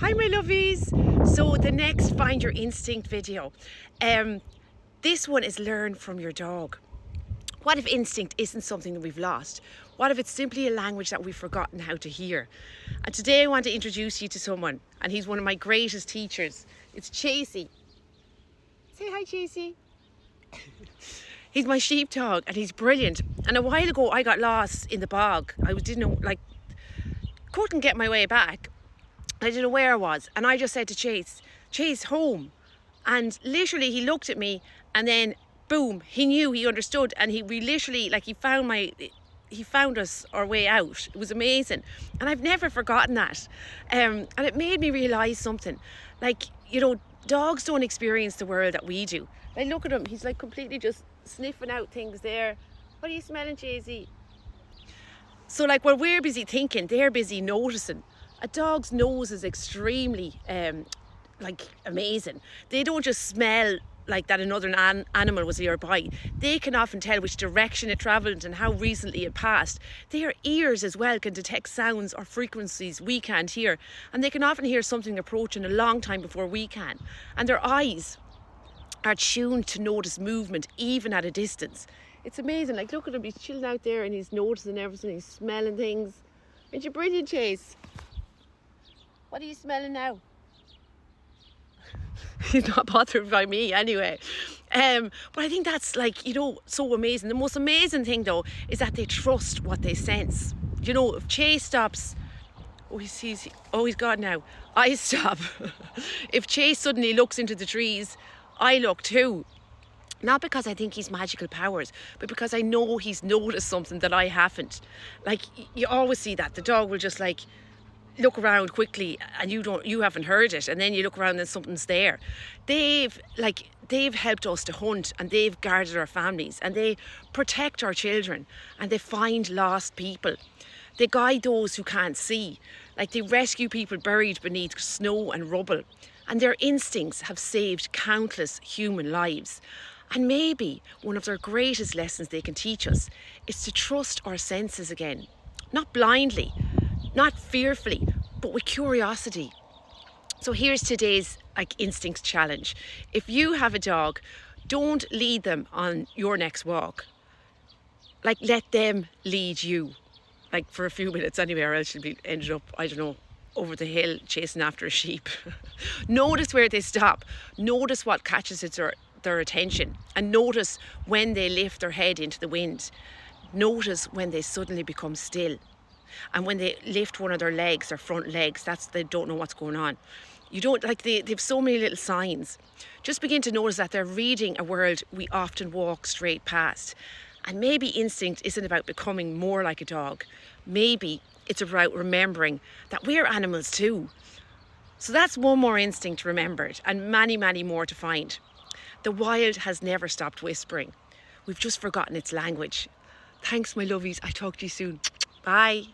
Hi my lovies. So the next Find Your Instinct video, this one is learn from your dog. What if instinct isn't something that we've lost? What if it's simply a language that we've forgotten how to hear? And today I want to introduce you to someone, and he's one of my greatest teachers. It's Chasey. Say hi, Chasey. He's my sheepdog and he's brilliant. And a while ago I got lost in the bog. Couldn't get my way back. I didn't know where I was, and I just said to Chase, home. And literally he looked at me, and then boom, he knew, he understood, and he found us our way out. It was amazing, and I've never forgotten that. And it made me realise something. Dogs don't experience the world that we do. Like, look at him, he's like completely just sniffing out things there. What are you smelling, Chasey? So while we're busy thinking, they're busy noticing. A dog's nose is extremely amazing. They don't just smell like that another animal was nearby. They can often tell which direction it travelled and how recently it passed. Their ears as well can detect sounds or frequencies we can't hear, and they can often hear something approaching a long time before we can. And their eyes are tuned to notice movement even at a distance. It's amazing. Like, look at him, he's chilling out there and he's noticing everything, he's smelling things. Aren't you brilliant, Chase? What are you smelling now? He's not bothered by me anyway. But I think that's so amazing. The most amazing thing though is that they trust what they sense. If Chase stops, he's gone now. I stop. If Chase suddenly looks into the trees, I look too. Not because I think he's magical powers, but because I know he's noticed something that I haven't. You always see that. The dog will just look around quickly and you haven't heard it, and then you look around and something's there. They've helped us to hunt, and they've guarded our families, and they protect our children, and they find lost people. They guide those who can't see. They rescue people buried beneath snow and rubble, and their instincts have saved countless human lives. And maybe one of their greatest lessons they can teach us is to trust our senses again, not blindly, not fearfully, but with curiosity. So here's today's instinct challenge. If you have a dog, don't lead them on your next walk. Let them lead you, for a few minutes anyway, or else you'll be ended up, I don't know, over the hill chasing after a sheep. Notice where they stop. Notice what catches their attention, and notice when they lift their head into the wind. Notice when they suddenly become still. And when they lift one of their legs, their front legs, they don't know what's going on. They have so many little signs. Just begin to notice that they're reading a world we often walk straight past. And maybe instinct isn't about becoming more like a dog. Maybe it's about remembering that we're animals too. So that's one more instinct remembered, and many, many more to find. The wild has never stopped whispering. We've just forgotten its language. Thanks, my lovies. I'll talk to you soon. Bye.